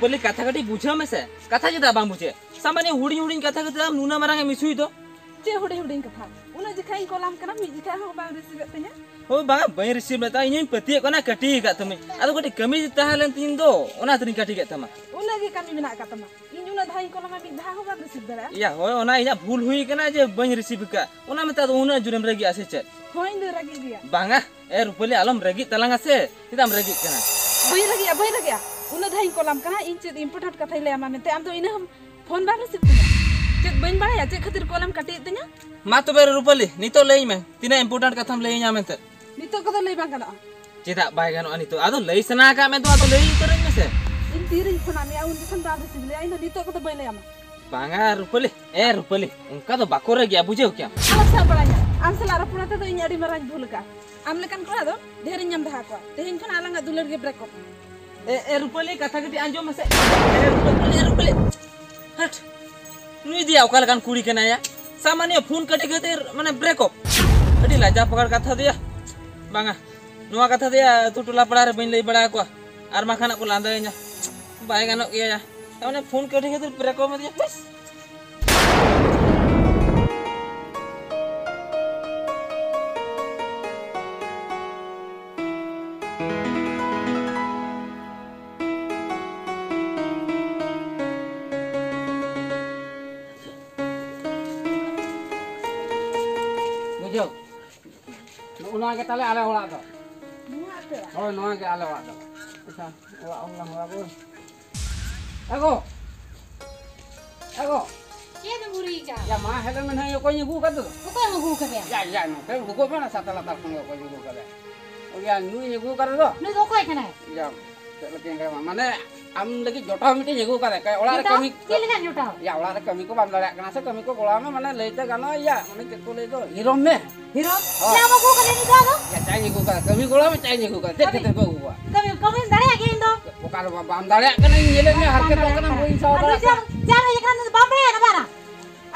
रुपाली कथा कटी बुझा में से कथा चेदा बांग बुझे सामान्य हुडी हुडी कथा कथा नुना मारांग मिसुई तो चे हुडी हुडी कथा उना जिखाई कोलाम कना मी जिखा हो बांग रिसीव तnya हो बा बई रिसीव लेता इन पति कोना कटी का तमे आदो कटी कमी ताहलन तीन दो ओना तरी कटी का तमा उना गे कमी मेना का तमा इन उना धाई कोलाम मी धा हो बांग रिसीव दरा या हो ओना इना भूल हुई कना जे बई रिसीव का ओना में ता उना जुरम रगी आसे चे होइन दे रगी दिया बांगा ए रुपाली आलम रगी तलांगा से तिदाम रगी कना बई रगी उना धाई कोलाम कना इन चे इम्पोर्टेंट कथा ले आमा मेते आम तो इन हम फोन बांग रिसीव तnya चे बइन बाया चे खातिर कोलाम कटी तnya मा तो बेर रुपाली नितो लई में तिना इम्पोर्टेंट कथाम लई nya मेते नितो कदा लई बांग कना चेदा बाय गानो अनि तो आदो लई सना का में तो आदो लई तोरे में से इन तीरिन फोना में आउन दिखन बांग रिसीव ले आइन नितो कदा बइन ले आमा बांगा रुपाली ए रुपाली उनका तो बाको रे गया बुझे क्या अलसा बड़ाया आम सलारा पुनाते तो इन अडी मराज भूल का आम लेकन कोड़ा दो ढेर ñam धा को तेहिन खन आलंगा दुलर गे ब्रेक ए रुपाली कथा कटी आंजो में से ए रुपाली हट नुई दिया ओकाल कान कुड़ी के नाया सामान्य फोन कटे खातिर माने ब्रेकअप अडी लाजा पकड़ कथा दिया बांगा नुआ कथा दिया तू टोला पड़ा रे बइन लई बड़ा को आर माखाना को लांदा nya बाय गानो किया ताने फोन कटे खातिर ब्रेकअप में दिया बस बुझो उना के ताले आले होला तो हो नोआ के आले होला तो अच्छा ओला ओला होला बो एगो ये तो बुरी का या मा हेले में नहीं कोई गु कर दो को गु कर या नो के गु को ना सातला तार को कोई गु कर ओ या नुई गु कर दो नु दो कोई कना या लेकिन माने आम लगी जोटा मिटे गु कर के ओला रे कमी के लेगा जोटा या ओला रे कमी को बाम लड़ा कना से कमी को गोला में माने लेते गानो या माने के को ले दो हीरो में हीरो क्या वो गु कर लेनी दो या चाहिए गु कर कमी गोला में चाहिए गु कर देख के को हुआ कमी दाड़े आगे इंदो ओकार बाम दाड़े कना ये में हरकत कना कोई सावरा जा ये kan बाप रे ना बारा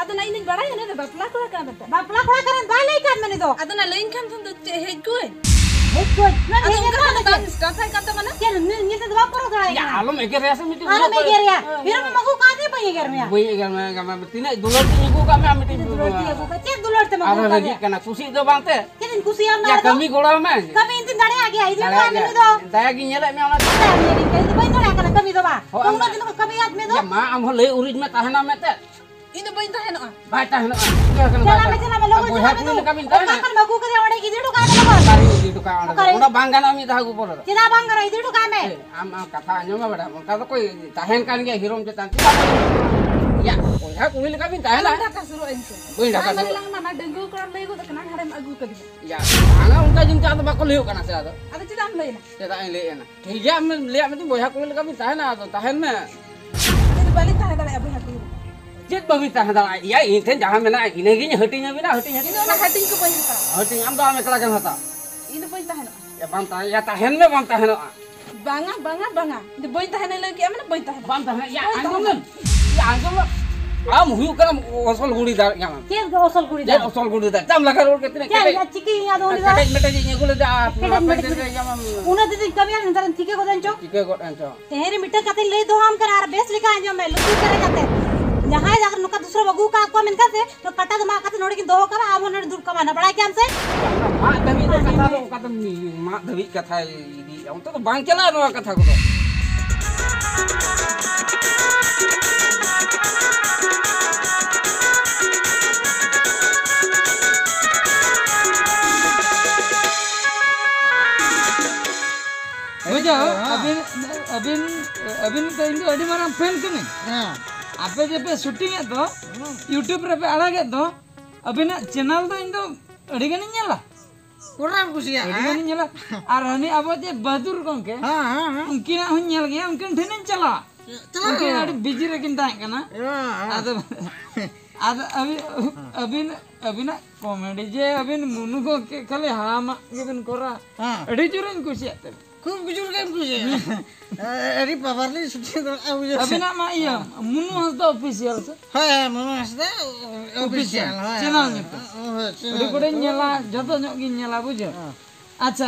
अदो ना इन बड़ा है ना बापला कोड़ा का बता बापला कोड़ा करन बा ले kan मने दो अदो ना लेइन खान तुम तो हेड को है ना अदो ये का डांस स्टार्ट है करता मना क्या नि तो बाप रो दड़ा या आलो में के रेस मिटी अरे मैं गिर गया हीरो में मगु का दे पई गिर में वही अगर मैं तीन दुलर तीन गु का मैं मिटी दुलरती है को के दुलरते मगु अरे लगी कना खुशी दो बांते के दिन खुशी हम या कमी गोला में कमी इन दाड़े आगे आई दे को दो दया की नेले में ओना के बई दड़ा कना कमी दो बा तुम दिन को कमी याद में दो या मां हम ले उरिज में ताहना में ते इन बइन ता है ना बाय ताहना क्या करना चला में लोग बोहा कुल कमी ताहना kan मगु करे वडे की दिडू का में तारी दी दुकान ओना बांगाना मी धागु बोल चिदा बांग करे दिडू का में आम कथा आंजो में बड़ा उनका तो कोई ताहन कान के हीरो में तांती या बोहा कुल कमी ताहना ढाका शुरू इनसे बोई ढाका मन लंग माना डेंगू कर ले गो तकना हरे में अगु कदी या आंगा उनका जिनका तो बाको लेयो कना से आदो अदो चिदाम लेना चेदा ले ना ठीक है हम ले में बोहा कुल कमी ताहना तो ताहन में इन बाली ता है दले अबे हटी चेत बबी ताहना या इथे जहां में ना इने की हटिंग बिना हटिंग इन ना हटिंग को बइन का हटिंग हम तो में कला के होता इन बइन ता है ना या बांता या ताहन में बांता है ना बांगा इन बइन ता है ना ले के मन बइन ता है बांता है या आंगम आम हुई करम ओसल गुड़ी दार या के ओसल गुड़ी या ओसल गुड़ी दार जम लगा रोड कितने क्या या चिकी या दो निदा कटे मेटे जे गुले दा उना दीदी कभी आ नंतर ठीक को दंचो ठीक है गोट अंचो तेरे मीटर कते ले दो हम करार बेस लिखा है जो मैं लुकी करे कते जहां अगर नुका दूसरा बगु का को मन से तो कटा मा कते नोड़ी की दो कर आ मोने दूर कमाना बड़ा क्या हमसे मां दवी तो कथा तो कदम मां दवी कथा दी हम तो बांग चला नो कथा को बुझो अबिन तो इन अडी मारा फैन कने हां आपे जे पे शूटिंग है तो YouTube रे पे आड़ागे तो अबिन चैनल तो इन तो अडी गनी नेला कोराम कुसिया अडी गनी नेला आर हनी अब जे बहादुर गंके हां हां उनकी ना हुन नेल गया उनकन ठेने चला उनके अडी बिजी रे किन ताय कना आद अबिन कॉमेडी जे अबिन मुनु को के खाली हामा गेबिन कोरा अडी जुरन कुसिया खूब गुजर के कुसिया अरे पावरली सुठी तो अबिना मा या मुनु हसदा ऑफिशियल से हां मुनु हसदा ऑफिशियल चैनल में अडी कोडे नेला जतो ᱧᱚᱜ ᱜᱤᱧ ᱧᱮᱞᱟ बुझो अच्छा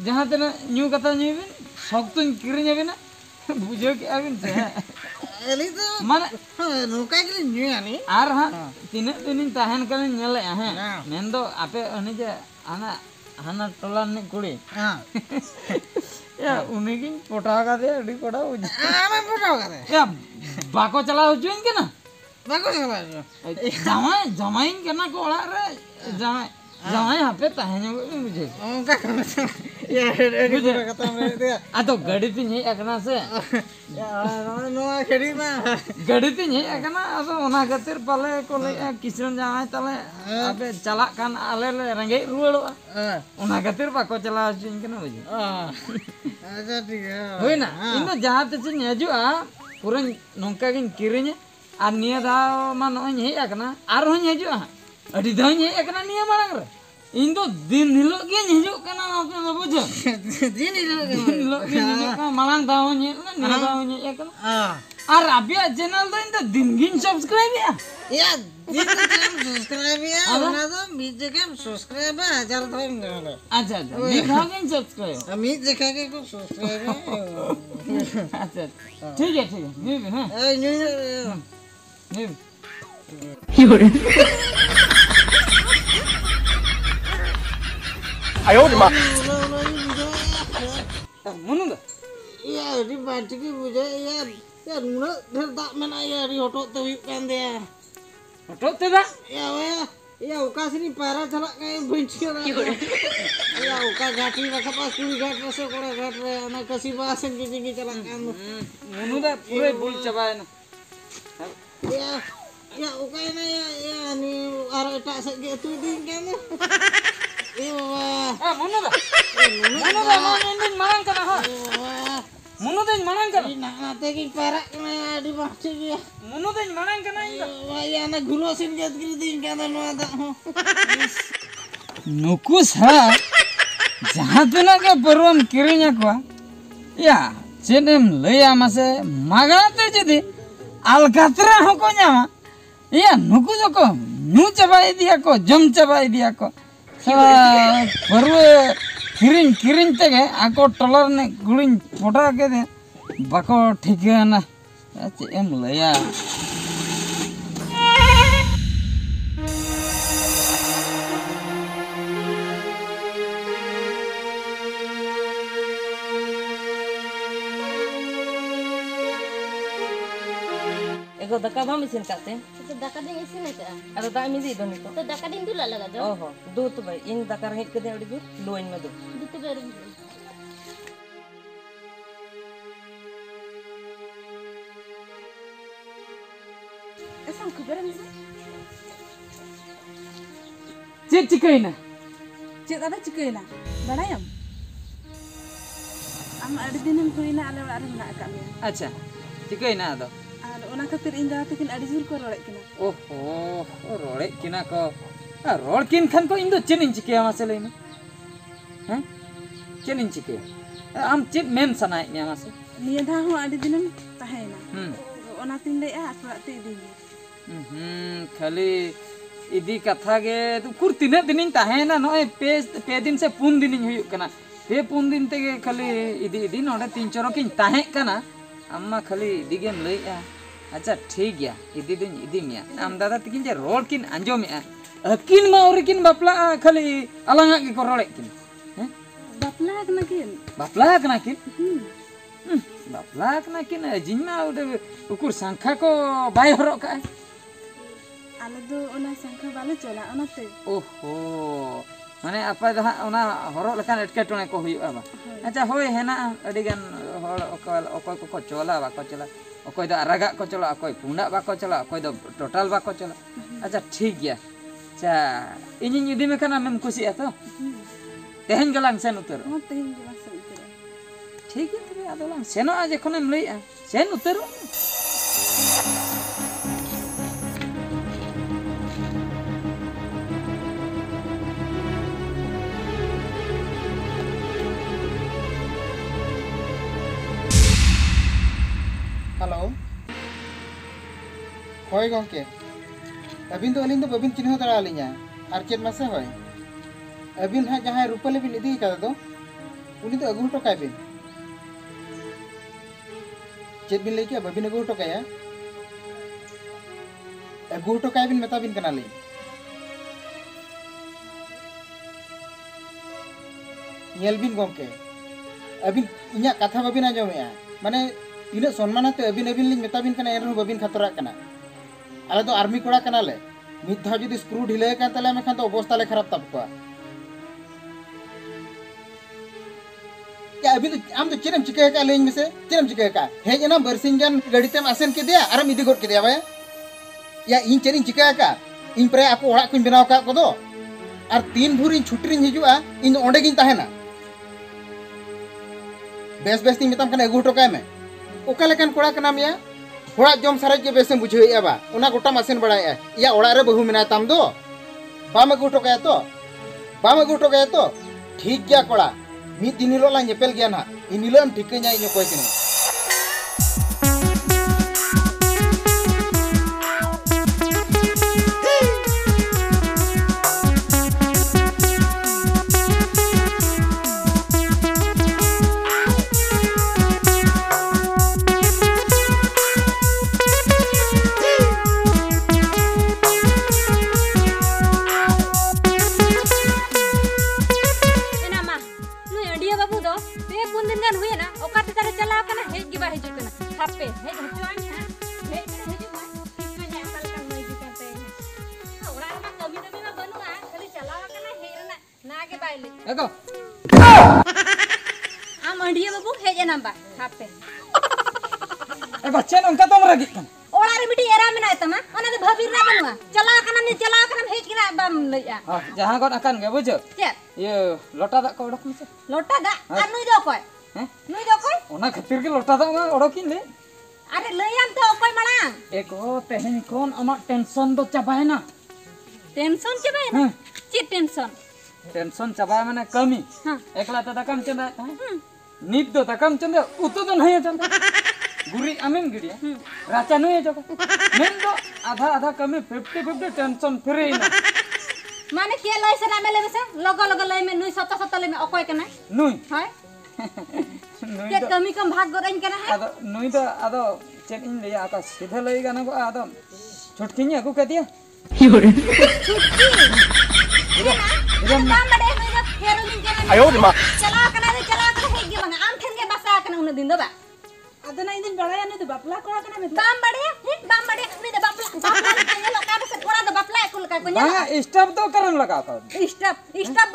जहां तना न्यू कथा ᱧᱩᱭᱵᱤᱱ ᱥᱚᱠᱛᱚᱧ ᱠᱤᱨᱤᱧ ᱟᱵᱤᱱᱟ बुझो के अबिन से एली तो माने नुका के न्यूया नी आर हाँ तीन दिन ताहन कर नेले हैं हाँ। मेन दो आपे अने जे आना हाना टोला ने कुड़ी हां या उन्हें की पोटा का दे अड़ी पोटा हो आमे पटाव करे या बाको चला हो जुइन के ना बाको चला जमाइन के ना को ओड़ा रे जमाई हापे ताहन मुझे उनका या एडी पूरा कथा में दे आ तो गड़ी थी नहीं एकना से या नो खेड़ी ना गड़ी थी नहीं एकना असो ओना खातिर पाले को ले किशन जामाई तले आपे चला कान आले ले रंगे रुवाड़ो ओना खातिर बाको चला जुइन के ना मुझे अच्छा ठीक है होई ना इन तो जहां ते चिन हजुआ पूरा नोंका गिन किरिने आ निया दाव मा नोय हे एकना आर होय हजुआ अडी दाव हे एकना निया मांग रे इन तो दिन हिलो के हजु कना आपे न बुझो दिन ही लगे दिन हिलो के हजु का मांग दाव हे निया दाव हे एकना हां आर अबिया चैनल तो इन तो दिन गिन सब्सक्राइब या दिन सब्सक्राइब या ना तो बीच जगह सब्सक्राइब है 1000 तो अच्छा अच्छा मी दाव गिन सब्सक्राइब हम जगह के को सब्सक्राइब है अच्छा ठीक है मी भी हां ए न्यू मी मुनु दा या री बात की बुझे या नुना ढेर दा मना या री ऑटो तो हुई कान दे फोटो ते दा या ओका सिनी पारा चला के बंचियो या ओका घाटी रखा पास कुड़ी घाट रसे कोड़ा घाट रे ना कसी बासन की जिंगी चला कान मुनु दा पूरे बुल चबाय ना या ओका ना या नी आर एटा से गे तू दिन कान मुनु दा दिन मांग कना हा मुनु दिन मांग कना ना ते की पारा ना डी बाचे गया मुनु दिन मांग कना इंदा या ना गुलो सिन जत गिरी दिन कान नो दा नुकुस हा जहां तना के परवन किरिnya को या चेनेम लया मासे मागाते जदी अलकातरा हको न्यामा या नुकु जको नु चबाई दिया को जम चबाई दिया को परवे किरिन तेगे आको टलर ने गुलिन फोटा के दे बाको ठिकाना एम लया ego daka bam isin kate तो दाका दिन इसी में का ada da mi di doni to तो दाका दिन दूला लगा दो oho do to bai in daka rangit ke de odi du loin ma do दूते बेर ऐसा खबर है मुझे चेक चिकैना चेक ada चिकैना बड़ायम am ada dinam kuina ala ala na akam ya अच्छा चिकैना दो ar ona khatir inda takin adi jur ko rorek kina ओहो रोड़े किना को रोड़ किन खान को इंदो चेन इंच के मासे लेना हैं चेन इंच के हम चिप मेम सनाय ने मासे niya da ho adi dinam tahena ona tin le a apra te di खाली इदी कथा गे तू कुर तीन दिन ताहेना नय पे दिन से पुन दिन हुई कना पे पुन दिन ते खाली इदी इदी नोडे तीन चोरो किन ताहे कना अम्मा खाली इदी गेम लइया अच्छा ठीक गया इदी दिन इदी मिया आम दादा तकिन जे रोड किन अंजोमिया अकिन मा और किन बापला खाली अलंगा के को रोड़े किन हैं bapla kena kin बापला कना किन बापला कना किन जिन्ना उडे उकुर संख्या को बाय हरो का ala do ona sangkha bala chola ona te ओहो माने आपा जहां ओना हरो लेकान एटकेटोने को हुई बा अच्छा होय हेना अडी गान हर अकोय को चला बा को चला अकोय द अरगा को चला अकोय पुंडा बा को चला अकोय द टोटल बा को चला अच्छा ठीक गया अच्छा इनि इदी में kana मम खुशी है तो तेहन गलांग सेन उतर ona te hingla sa utara ठीक है तबे आदोलांग सेनो आज एखोनेम लइया सेन उतर हेलो होय गंके अबिन तो अलिन तो बबिन चिन्ह दरा अलिया आर चेत मासे होय अबिन हा जहां रुपले बिन इदी का दो उनी तो अगु टोकाय बिन चेत बिन लई के बाबिन अगु हटो काया अगु हटो काया बिन मेता बिन कनाली नेल बिन गोमके अबिन इन्या कथा बाबिन आंजोमेया माने इन सम्मानते अबिन अबिन लिन मेता बिन कना एरहु बाबिन खतरा कना आले तो आर्मी कोड़ा कनाले मिद धाव जदि स्क्रू ढिले कान तले मेखान तो अवस्था ले खराब ताप कोआ या अभी तो आम तो चेरम चिका का लेंग में से चेरम चिका का हे जना बरसिंगन गाड़ी तेम आसन के दिया आराम इदी गोट के दिया बे या इन चेरिन चिका का इन प्रे आपो ओड़ा कुन बनाव का को दो और 3 भूर इन छुट्टी रिन हिजुआ इन ओंडे गिन ताहेना बेस बेस ती मितम कने अगु हटो काय में ओका लेकन कोड़ा कना मिया होड़ा जम सारे के बेसम बुझे एबा ओना गोटा मासेन बड़ाय या ओड़ा रे बहु मेना ताम दो बाम अगु हटो काय तो ठीक गया कोड़ा मिद दिन हिलो ला नेपेल गया ना इन हिलो ठिकैना इन कोय कने एको आम अंडिया बाबू हेजे नंबर हापे एको चेन उनका तुम रगी कन ओड़ा रे मिटी एरा मेना तमा ओना दे भबीर ना बनवा चला कना हेज किना बम लइया हां जहां गड अकन गे बुझो के ये लोटा दा को ओडक मसे लोटा दा आ नुई दो कोय हैं नुई दो कोय ओना खातिर के लोटा दा ओडकिन ले अरे लइयाम तो कोय मणा एको तेहन कोन अमा टेंशन दो चाबाय ना टेंशन के बे ना ची टेंशन चाबाय माने कमी हां एकला तो दकम चंदा नीत दो दकम चंदा उतो तो नहीं चंदा गुरी आमेन गिडिया राचा नुई जो मेन दो आधा कमी 50 टेंशन फ्री ना माने के लय से ना मेले से लगो लय में नुई सत लय में अकोय के ना नुई हाय नुई के कमी कम भाग गोरन के ना है आदो नुई तो आदो चेक इन ले आका सीधा लई गाना को आदो छुटकिनी अगु के दिया एकदम बड़े नुई दो फेरो दिन के आयो रे मां चला कना हे गे बंगा आम ठन के बसा कना उन दिन दो बा अदना इन दिन बड़ाया नु बापला कोड़ा कना में बाम बड़े नु दे बापला के लगा से थोड़ा दो बापला कुल का कोnya हां स्टॉप तो करन लगा का स्टॉप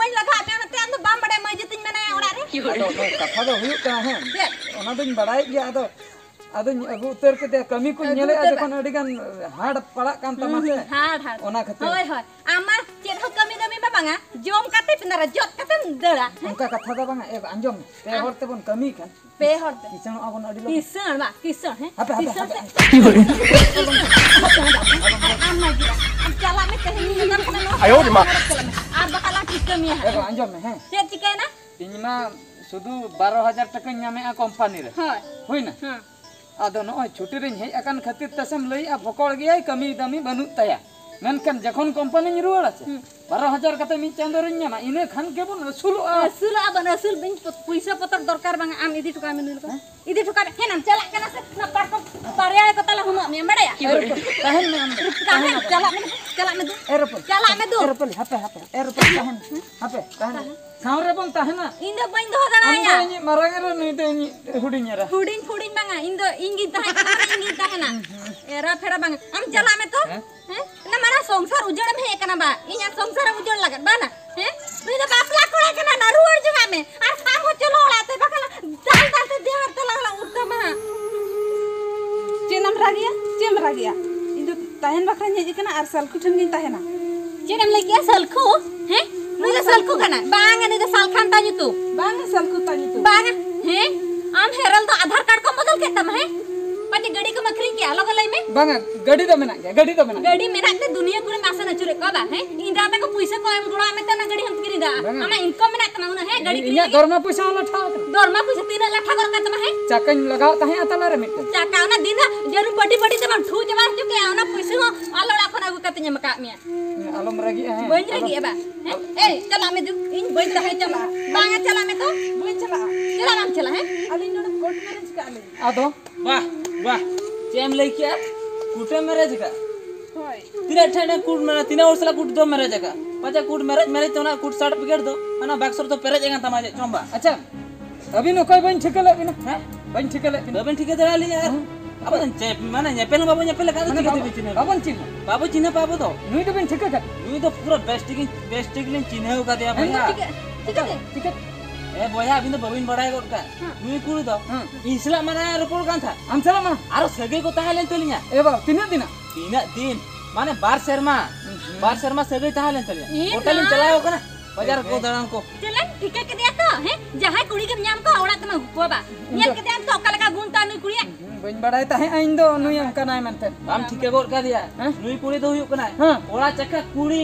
बन लगा में ते अंदर बाम बड़े मस्जिद में ना ओड़ा रे कथा दो हुई का है ओना दिन बड़ाई गया आदो अगु उतर के दे कमी को नेले जखन अडिगान हाड पड़ा कान तमासे हाड ओना खातिर होय आमा चेद हो कमी बा बांगा जोम काते पिनरा जत काते दड़ा उनका कथा दा बांगा ए अंजम पे हरते बन कमी खान पे हरते किसन अबन अडिलो किसन है हापे आमा गिरा चला में कहीं नजर खाना आयो रे मां आ बकाला की कमी है एगो अंजम है चेद चिके ना तिनमा शुद्ध 12000 टका न्यामे आ कंपनी रे हां होई ना हां आदो न छुट्टी रे हेज अकन खातिर तसम लई आ भकोड़ गया कमी दमी बनु तया मेनकन जखन कंपनी रुवाड़ আছে 12000 कते मी चांदो रे न्यामा इने खान के बन असूल बन असूल बिन पैसा पतर दरकार बांग आम इदी ठुका में नुल इदी ठुका हे नाम चला कना से न पार को पारिया को तला हम में बड़या कहन में हम चला में दो एरोप्लेन चला में दो एरोप्लेन हापे एरोप्लेन कहन सावरे बन ताहना इंदो बन दो दणाया इनी मरगरे नि ते इनी हुडिन्या हुडिन बांगा इंदो इंगी ताहना एरा फेरा बांगा हम चला में तो हैं ना मारा संसार उजड़ में एकना बा इया संसार उजड़ लगत बा ना हैं तू तो बापला कोड़ा के ना रुड़ जगा में और काम हो चलो ओलाते बकला दाल ते देहर त लगला उत्तम चेम रागिया इंदो ताहेन बखरा ने जिकना आर सालखु ठन गिन ताहेना चेनम लगिया सलखु हैं नुले सलखु कना बांगा ने तो सालखान ताजु तू बांगा सलखु ताजु तू बांगा हैं आम हेरल तो आधार कार्ड को बदल के तम है पति गड़ी को मखरी के अलग अलग में बांगा गड़ी तो मेना गड़ी मेना ते दुनिया पूरे मासा न चुरे कबा है इंदा पे को पैसा को हम गुड़ा में तना गड़ी हम किरी दा हम इनकम में ना तना है गड़ी इया दरमा पैसा वाला ठाव दरमा पैसा 3 लाख कर का तम है चाकन लगाओ तहे अतला रे मिट चाका ना दिन जरूर बड़ी ते हम ठू जवा चुके ना पैसा हो अलड़ा खना को कतने मका में आलम रगी है बन रगी है बा ए चला में दू इन बन है चला बांगा चला में तो बोल चला हम चला है अली नोड कोर्ट मैरिज का ले आदो वाह वाह चेम लई क्या कुटे मैरिज का होय तीना ठेने कुट मेरा तीना वर्षला कुट दो मैरिज का पाचा कुट मैरिज तो ना कुट सर्टिफिकेट दो ना बक्सर तो पेरेज एगा तमाजे चोंबा अच्छा अभी नो कोई बन ठिकले बिना हैं बन ठिकले बिना बाबन ठीक है दरा ली यार अब चेप माने नेपेल बाबू नेपेल का माने ठीक है चिन्ह बाबन चिन्ह बाबू चिन्ह पाबो तो नुई तो बन ठिका का नुई तो पूरा बेस्टिक चिन्ह का दिया भैया ठीक है ए बोया अभी तो बबिन बड़ाई गोट का नुई कुड़ी तो इसला माने रिपोर्ट कान था हम चला मा आरो सगे को ताहलेन तलिया ए बा तीन दिन माने बार शर्मा सगे ताहलेन तलिया होटल चलाओ कना बाजार को दड़ान को चलन ठीक है के दिया तो है जहां कुड़ी के नाम को औरत में हुआ ये के दिया तो कल का गुण तानु कुड़ी बन बड़ाई ताहे आइन दो नुई अंका नाय मनते हम ठीक है गोट का दिया नुई कुड़ी तो हुई कना हां ओड़ा चक्का कुड़ी